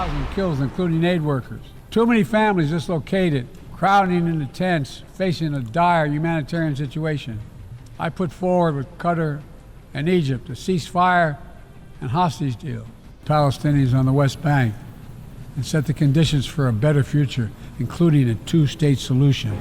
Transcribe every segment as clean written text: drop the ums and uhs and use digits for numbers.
1,000 kills, including aid workers. Too many families dislocated, crowding into tents, facing a dire humanitarian situation. I put forward with Qatar and Egypt a ceasefire and hostage deal. Palestinians on the West Bank and set the conditions for a better future, including a two-state solution.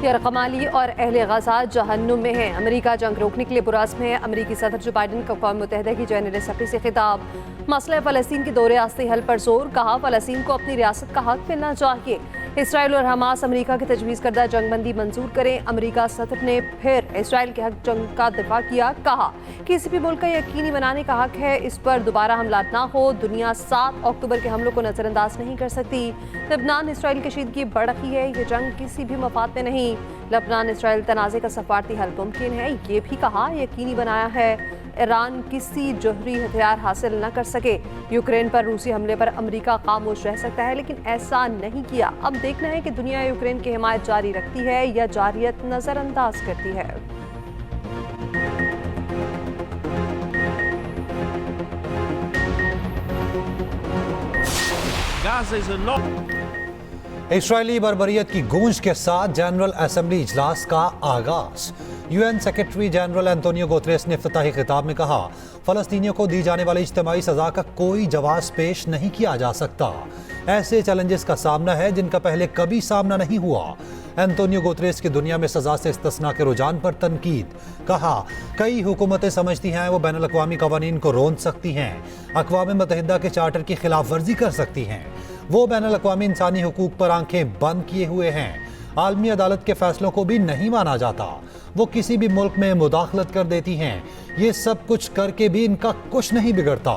यरकमाली और अहले गजा जहन्नुम में हैं। America जंग रोकने के लिए पुरअज़्म है। अमेरिकी सदर जो बाइडन का अक़वाम मुत्तहिदा की जनरल असम्बली से खिताब। मसला फ़लस्तीन के दौरे आस्ती हल पर जोर, कहा फ़लस्तीन को अपनी रियासत का हक मिलना चाहिए। इसराइल और हमास अमेरिका की तजवीज़ करदा जंगबंदी मंजूर करें। अमेरिका सदर ने फिर इसराइल के हक जंग का दिफा किया, कहा किसी भी मुल्क का यकीनी बनाने का हक है, इस पर दोबारा हमला ना हो। दुनिया 7 अक्टूबर के हमलों को नज़रअंदाज नहीं कर सकती। लबनान इसराइल कशीदगी बढ़ रही है, ये जंग किसी भी मफाद में नहीं। लबनान इसराइल तनाज़े का सफारती हल मुमकिन है, ये भी कहा यकीनी बनाया है ईरान किसी जौहरी हथियार हासिल न कर सके। यूक्रेन पर रूसी हमले पर अमेरिका खामोश रह सकता है, लेकिन ऐसा नहीं किया। अब देखना है कि दुनिया यूक्रेन की हिमायत जारी रखती है या जारियत नजरअंदाज करती है। इस्राएली बर्बरियत की गूंज के साथ जनरल असम्बली इजलास का आगाज। UN secretary general Antonio Guterres ने इफ्तिताही खिताब में कहा, फलस्तीनियों को दी जाने वाली इज्तिमाई सजा का कोई जवाब पेश नहीं किया जा सकता। ऐसे चैलेंजेस का सामना है जिनका पहले कभी सामना नहीं हुआ। एंटोनियो गुतरेस की दुनिया में सजा से इस्तिस्ना के रुझान पर तनकीद। कहा, कई हुकूमतें समझती हैं वो बैनुल अक़वामी क़वानीन को रोंद सकती हैं, अक़वाम मुत्तहिदा के चार्टर की खिलाफ वर्जी कर सकती हैं। वो बैनुल अक़वामी इंसानी हुकूक पर आंखें बंद किए हुए हैं। आलमी अदालत के फैसलों को भी नहीं माना जाता। वो किसी भी मुल्क में मुदाखलत कर देती हैं। ये सब कुछ करके भी इनका कुछ नहीं बिगड़ता।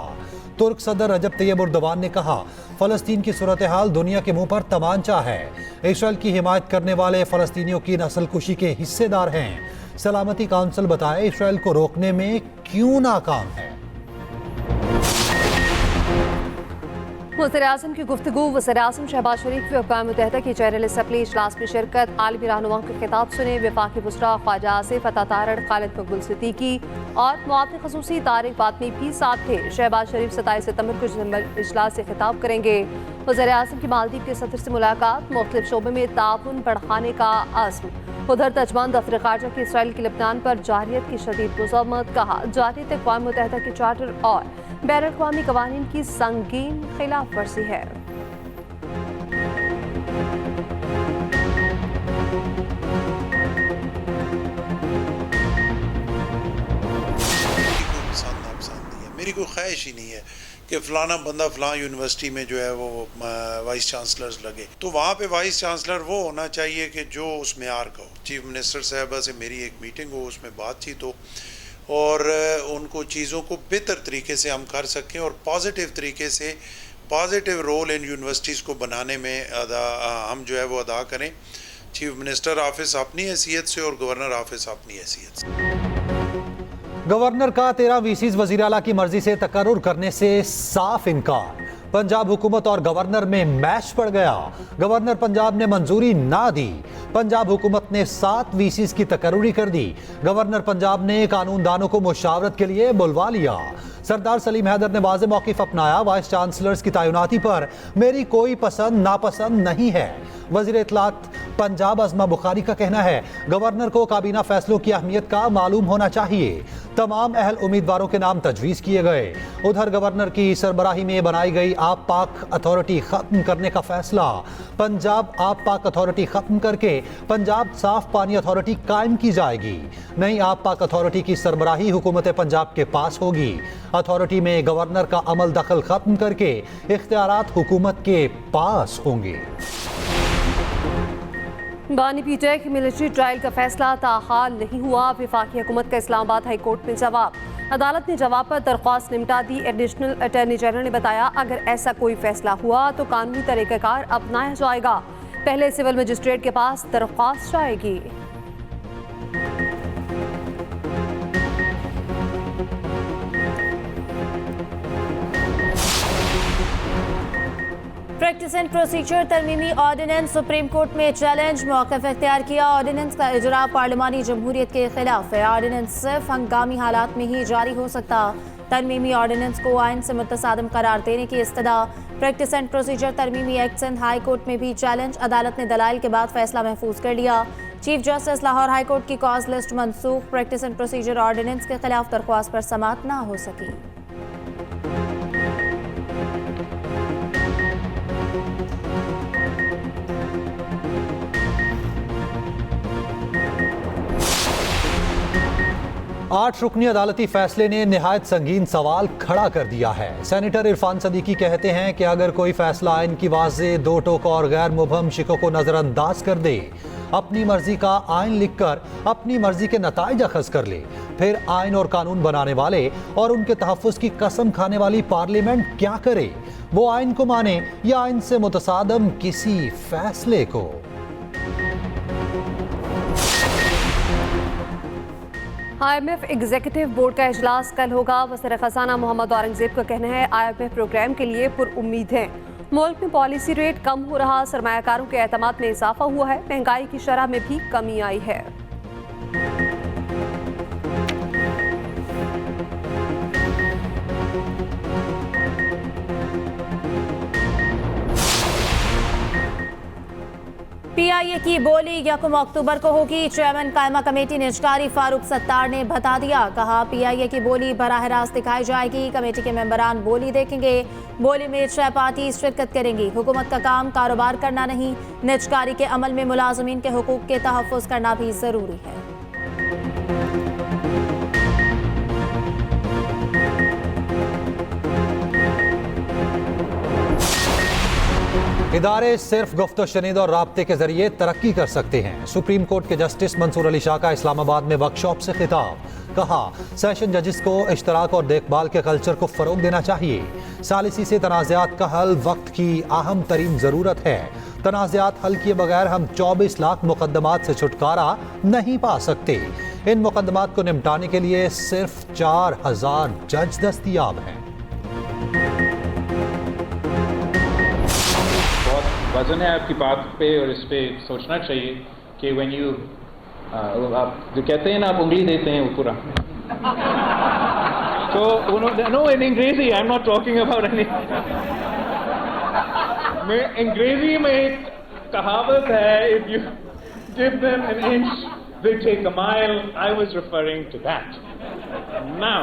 तुर्क सदर रजब तैयब एर्दोगान ने कहा, फलस्तीन की सूरत हाल दुनिया के मुंह पर तमांचा है। इसराइल की हिमायत करने वाले फलस्तीनियों की नस्लकुशी के हिस्सेदार हैं। सलामती काउंसिल बताए इसराइल को रोकने में क्यों नाकाम है। वज़ीर-ए-आज़म की गुफ्तगू। वज़ीर-ए-आज़म शहबाज शरीफ की अक़वाम मुत्तहिदा की जनरल असम्बली इजलास में शिरकत। आलमी रहनुमाओं के खिताब सुने। वफाकी वज़रा ख्वाजा आसिफ अता तारड़, खालिद मकबूल सिद्दीकी और मुआविन ख़ुसूसी तारिक बातमी भी साथ थे। शहबाज शरीफ 27 सितंबर को जनरल इजलास से खिताब करेंगे। वज़ीर-ए-आज़म की मालदीव के सदर से मुलाकात। मुख्तलिफ शोबे में ताउन बढ़ाने का आज़्म। उधर तर्जमान दफ्तर ख़ारजा की इसराइल की लबनान पर जारियत की शदीद मज़म्मत। कहा, जारियत अक़वाम मुत्तहिदा के चार्टर और बैनुल अक़वामी क़वानीन की संगीन खिलाफ वर्जी है। मेरी कोई ख्वाहिश ही नहीं है कि फ़लाना बंदा फ़लाँ यूनिवर्सिटी में जो है वो वाइस चांसलर्स लगे। तो वहाँ पे वाइस चांसलर वो होना चाहिए कि जो उस मेयार का हो। चीफ मिनिस्टर साहबा से मेरी एक मीटिंग हो, उसमें बातचीत हो और उनको चीज़ों को बेहतर तरीके से हम कर सकें और पॉजिटिव तरीके से पॉजिटिव रोल इन यूनिवर्सिटीज़ को बनाने में हम जो है वो अदा करें। चीफ मिनिस्टर ऑफिस अपनी हैसियत से और गवर्नर ऑफिस अपनी हैसियत से। गवर्नर का 13 वीसीज वज़ीर आला की मर्जी से तकर्रुर करने से साफ इनकार। पंजाब हुकूमत और गवर्नर में मैच पड़ गया। गवर्नर पंजाब ने मंजूरी ना दी। पंजाब हुकूमत ने 7 वीसीज की तकर्रुरी कर दी। गवर्नर पंजाब ने कानूनदानों को मुशावरत के लिए बुलवा लिया। सरदार सलीम हैदर ने वाज़े मौक़िफ़ अपनाया, वाइस चांसलर्स की तैनाती पर मेरी कोई पसंद नापसंद नहीं है। वज़ीर इत्तलात पंजाब अज़मा बुखारी का कहना है, गवर्नर को काबीना फैसलों की अहमियत का मालूम होना चाहिए। तमाम अहल उम्मीदवारों के नाम तजवीज़ किए गए। उधर गवर्नर की सरबराही में बनाई गई आप पाक अथॉरिटी ख़त्म करने का फैसला। पंजाब आप पाक अथॉरिटी ख़त्म करके पंजाब साफ पानी अथॉरिटी कायम की जाएगी। नई आप पाक अथॉरिटी की सरबराही हुकूमत पंजाब के पास होगी। अथॉरिटी में गवर्नर का अमल दखल ख़त्म करके इख्तियारात हुकूमत के पास होंगे। बानी पीटेक मिलिट्री ट्रायल का फैसला ताहाल नहीं हुआ। वफाकी हुकूमत का इस्लामाबाद हाई कोर्ट में जवाब। अदालत ने जवाब पर दरख्वास्त निपटा दी। एडिशनल अटॉर्नी जनरल ने बताया, अगर ऐसा कोई फैसला हुआ तो कानूनी तरीक़ाकार अपनाया जाएगा। पहले सिविल मजिस्ट्रेट के पास दरख्वास्त जाएगी। प्रैक्टिस एंड प्रोसीजर तरमीमी ऑर्डिनेंस सुप्रीम कोर्ट में चैलेंज, मौक़िफ़ इख्तियार किया। ऑर्डिनेंस का इजरा पार्लिमानी जमहूरियत के खिलाफ है। ऑर्डिनेंस सिर्फ हंगामी हालात में ही जारी हो सकता। तरमीमी ऑर्डिनेंस को आइन से मुतसादम करार देने की इस्तदा। प्रैक्टिस एंड प्रोसीजर तरमीमी एक्ट सिंध हाई कोर्ट में भी चैलेंज, अदालत ने दलाइल के बाद फैसला महफूज कर लिया। Chief justice Lahore high court की cause list Mansukh. Practice and procedure ordinance के खिलाफ दरख्वास्त पर समाअत ना हो सकी। आठ रुकनी अदालती फैसले ने निहायत संगीन सवाल खड़ा कर दिया है। सेनेटर इरफान सदीकी कहते हैं कि अगर कोई फैसला आइन की वाज़ेह, दो टोक और गैर मुबहम शिकों को नजरअंदाज कर दे, अपनी मर्जी का आइन लिखकर अपनी मर्जी के नताइज अखज़ कर ले, फिर आइन और कानून बनाने वाले और उनके तहफ़्फ़ुज़ की कसम खाने वाली पार्लियामेंट क्या करे? वो आइन को माने या आइन से मुतसादम किसी फैसले को? IMF एग्जीक्यूटिव बोर्ड का इजलास कल होगा। वज़ीर ख़ज़ाना मोहम्मद औरंगज़ेब का कहना है IMF प्रोग्राम के लिए पुरुम्मीद हैं। मुल्क में पॉलिसी रेट कम हो रहा, सरमायाकारों के एतमाद में इजाफा हुआ है, महंगाई की शरह में भी कमी आई है। PIA की बोली 1 अक्टूबर को होगी। चेयरमैन कायमा कमेटी निजकारी फारूक सत्तार ने बता दिया। कहा PIA की बोली बराह रास्त दिखाई जाएगी। कमेटी के मेंबरान बोली देखेंगे। बोली में 6 पार्टी शिरकत करेंगी। हुकूमत का काम कारोबार करना नहीं, निजकारी के अमल में मुलाजमीन के हुकूक के तहफ़्फ़ुज़ करना भी जरूरी है। इदारे सिर्फ गुफ्तो शनीद और राब्ते के जरिए तरक्की कर सकते हैं। सुप्रीम कोर्ट के जस्टिस मंसूर अली शाह का इस्लामाबाद में वर्कशॉप से खिताब। कहा सेशन जजेस को इश्तराक और देखभाल के कल्चर को फरोग देना चाहिए। सालिसी से तनाज़ात का हल वक्त की अहम तरीन ज़रूरत है। तनाज़ात हल किए बगैर हम 24 लाख मुकदमात से छुटकारा नहीं पा सकते। इन मुकदमात को निपटाने के लिए सिर्फ 4000 जज दस्तयाब हैं। वजन है आपकी बात पे और इस पे सोचना चाहिए कि व्हेन यू आप जो कहते हैं ना, आप उंगली देते हैं वो पूरा तो नो इन अंग्रेजी I am not talking about any. अंग्रेजी में एक कहावत है, if you give them an inch they take a mile. I was referring to that. Now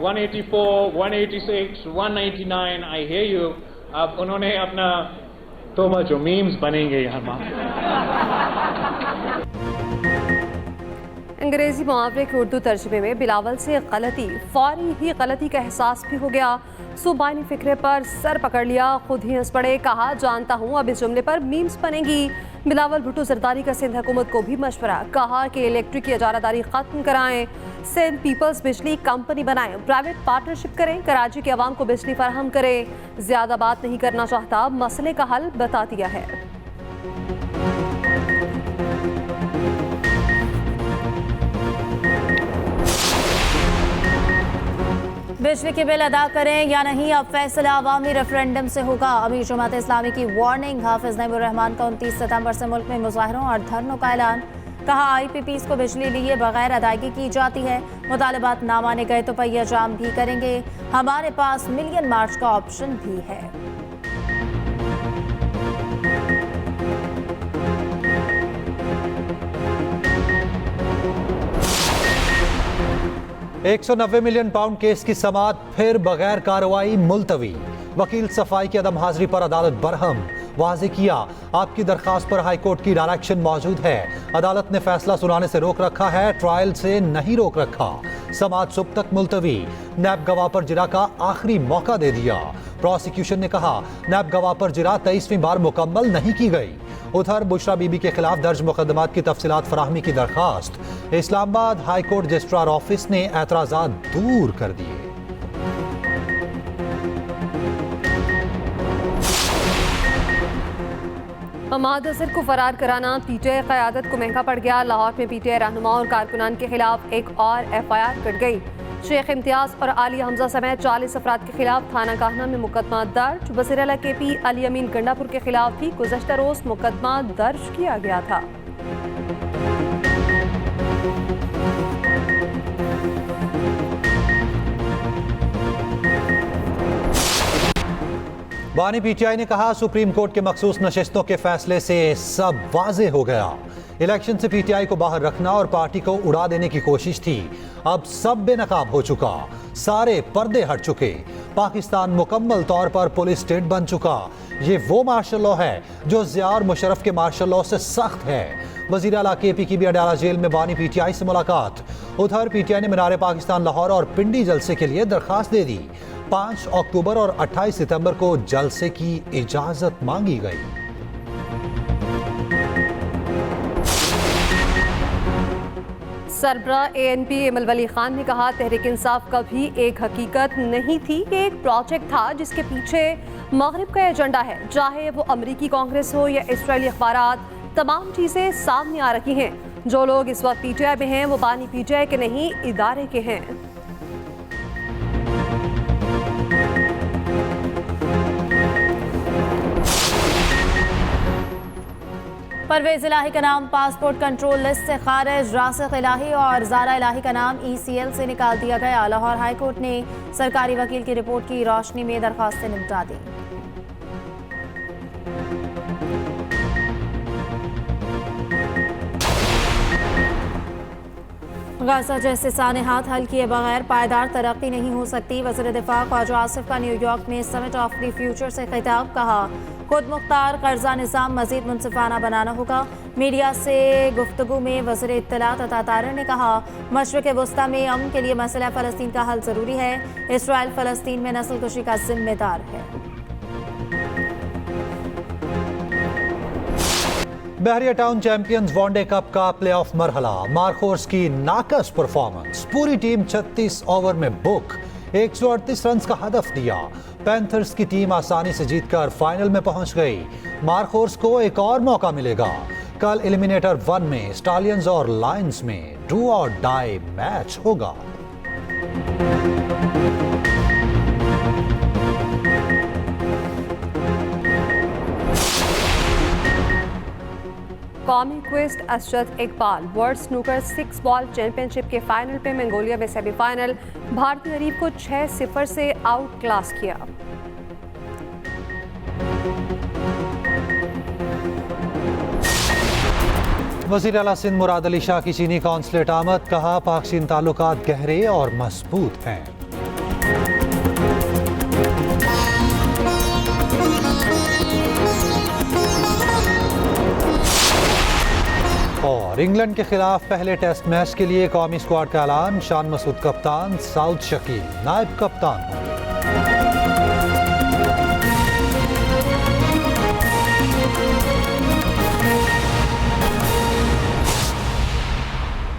184, 186, 199 I hear you. अब उन्होंने अपना तोबा जो मीम्स बनेंगे यहाँ। अंग्रेजी मुहावरे के उर्दू तर्जुमे में बिलावल से गलती, फौरी ही गलती का एहसास भी हो गया। सुबानी फिक्रे पर सर पकड़ लिया, खुद ही हंस पड़े। कहा जानता हूँ अब इस जुमले पर मीम्स बनेंगी। बिलावल भुट्टो जरदारी का सिंध हुकूमत को भी मशवरा। कहा कि इलेक्ट्रिक की इजारादारी खत्म कराएं, सिंध पीपल्स बिजली कंपनी बनाएं, प्राइवेट पार्टनरशिप करें, कराची के अवाम को बिजली फराहम करें। ज्यादा बात नहीं करना चाहता, मसले का हल बता दिया है। बिजली के बिल अदा करें या नहीं, अब फैसला अवामी रेफरेंडम से होगा। अमीर जमात इस्लामी की वार्निंग। हाफिज नईमुर रहमान का 29 सितंबर से मुल्क में मुजाहरों और धरनों का ऐलान। कहा IPPs को बिजली लिए बगैर अदायगी की जाती है। मुतालबात ना माने गए तो पहिया जाम भी करेंगे। हमारे पास मिलियन मार्च का ऑप्शन भी है। 190 मिलियन पाउंड केस की समाअत फिर बगैर कार्रवाई मुलतवी। वकील सफाई की अदम हाजिरी पर अदालत बरहम। वाज़ेह किया आपकी दरखास्त पर हाई कोर्ट की डायरेक्शन मौजूद है। अदालत ने फैसला सुनाने से रोक रखा है, ट्रायल से नहीं रोक रखा। समाअत सुबह तक मुलतवी। नैब गवाह पर जिरा का आखिरी मौका दे दिया। प्रोसिक्यूशन ने कहा नैब गवाह पर जिरा 23वीं बार मुकम्मल नहीं की गई। उधर बुशरा बीबी के खिलाफ दर्ज मुकदमात की तफसीलात फराहमी की दरखास्त। Islamabad high court registrar office ने एतराज़ात दूर कर दिए। हमाद अजहर को फरार कराना PTI क़यादत को महंगा पड़ गया। लाहौर में PTI रहनुमा और कारकुनान के खिलाफ एक और FIR कट गई। शेख इम्तियाज और आलिया हमजा समेत 40 अफराद के खिलाफ थाना काहना में मुकदमा दर्ज। वज़ीर आला KP अली अमीन गंडापुर के खिलाफ भी गुज़श्ता रोज मुकदमा दर्ज किया गया था। बानी PTI ने कहा, सुप्रीम कोर्ट के मखसूस नशिस्तों के फैसले से सब वाज़े हो गया। इलेक्शन से PTI को बाहर रखना और पार्टी को उड़ा देने की कोशिश थी, अब सब बेनकाब हो चुका, सारे पर्दे हट चुके। पाकिस्तान मुकम्मल तौर पर पुलिस स्टेट बन चुका। ये वो मार्शल लॉ है जो ज़िया और मुशर्रफ के मार्शल लॉ से सख्त है। वज़ीर आला KP की भी अडाला जेल में बानी PTI से मुलाकात। उधर PTI ने मीनार पाकिस्तान लाहौर और पिंडी जलसे के लिए दरखास्त दे दी। 5 अक्टूबर और 28 सितंबर को जलसे की इजाजत मांगी गई। सरबरा ANP इमल वली खान ने कहा, तहरीक इंसाफ कभी एक हकीकत नहीं थी, ये एक प्रोजेक्ट था जिसके पीछे मगरिब का एजेंडा है। चाहे वो अमरीकी कांग्रेस हो या इसराइली अखबारात, तमाम चीज़ें सामने आ रही हैं। जो लोग इस वक्त PTI में हैं वो बानी PTI के नहीं, इदारे के हैं। परवेज इलाही का नाम पासपोर्ट कंट्रोल लिस्ट से खारिज। रासिक इलाही और ज़ारा इलाही का नाम ECL से निकाल दिया गया। लाहौर हाई कोर्ट ने सरकारी वकील की रिपोर्ट की रोशनी में दरखास्तें निपटा दी। गाज़ा जैसे सानेहात हल किए बगैर पायदार तरक्की नहीं हो सकती। वज़ीर दिफा ख्वाजा आसिफ का न्यूयॉर्क में समिट ऑफ द फ्यूचर से खिताब। कहा, खुद मुख्तार कर्जा निज़ाम मज़ीद मुनसिफाना बनाना होगा। मीडिया से गुफ्तगू में वज़ीर इत्तलात अता तारिर ने कहा, मशरिक़ वस्ता में अमन के लिए मसला फ़लस्तीन का हल ज़रूरी है। इसराइल फ़लस्तीन में नस्ल कुशी का जिम्मेदार है। बहरिया टाउन चैंपियंस वनडे कप का प्लेऑफ मरहला। मार्कोर्स की नाकस परफॉर्मेंस। पूरी टीम 36 ओवर में बुक 138 रन का हदफ दिया। पैंथर्स की टीम आसानी से जीतकर फाइनल में पहुंच गई। मार्कोर्स को एक और मौका मिलेगा। कल एलिमिनेटर 1 में स्टालियंस और लायंस में डू और डाई मैच होगा। कौमी cueist Asjad Iqbal world snooker 6 ball championship के फाइनल पे मंगोलिया में सेमीफाइनल। भारतीय हरीफ को 6-0 से आउट क्लास किया। वज़ीर आला सिंध मुराद अली शाह की चीनी कॉन्सुलेट आमद। कहा, पाक चीन ताल्लुकात गहरे और मजबूत हैं। और इंग्लैंड के खिलाफ पहले टेस्ट मैच के लिए कौमी स्क्वाड का ऐलान। शान मसूद कप्तान, साउद शकील नायब कप्तान होंगे।